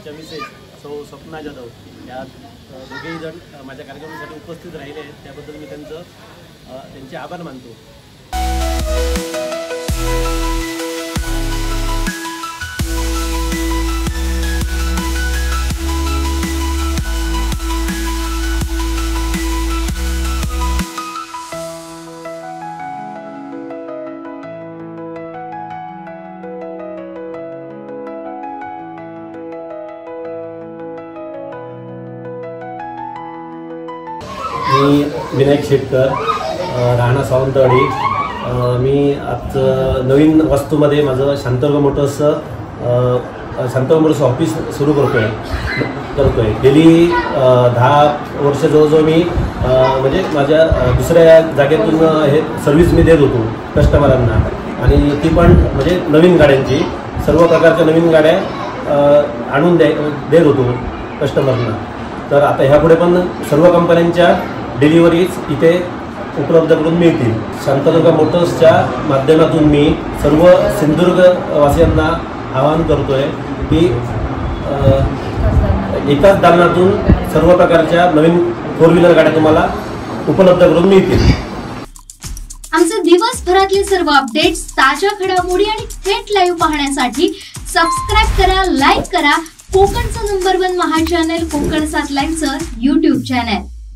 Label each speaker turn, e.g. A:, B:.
A: त्यांच्या मिसेस सौ स्वप्ना जाधव या दोघेही जण माझ्या कार्यक्रमासाठी उपस्थित राहिले आहेत, त्याबद्दल मी त्यांचे आभार मानतो। मी विनायक शेटकर, राहणार सावंतवाडी। मी आज नवीन वास्तूमध्ये माझं शांतर्ग मोटर्स ऑफिस सुरू करतोय। गेली 10 वर्ष जवळजवळ मी म्हणजे माझ्या दुसऱ्या जागेतून हे सर्व्हिस मी देत होतो कस्टमरांना, आणि ती पण म्हणजे नवीन गाड्यांची, सर्व प्रकारच्या नवीन गाड्या आणून देत होतो कस्टमरना। तर आता ह्यापुढे पण सर्व कंपन्यांच्या डिलिव्हरीज इथे उपलब्ध करून मिळतील। शांतदुर्गा मोटर्सच्या माध्यमातून मी सर्व सिंधुदुर्ग वासियांना आवाहन करतोय की एकाच दालनातून सर्व प्रकारच्या नवीन 4 व्हीलर गाड्या तुम्हाला उपलब्ध करून मिळतील।
B: आमचे दिवसभरातले सर्व अपडेट्स, ताज्या घडामोडी आणि थेट लाईव्ह पाहण्यासाठी सबस्क्राइब करा, लाईक करा कोकणचं नंबर 1 महा चॅनल कोकण 7 लाईव्हचं YouTube चॅनल।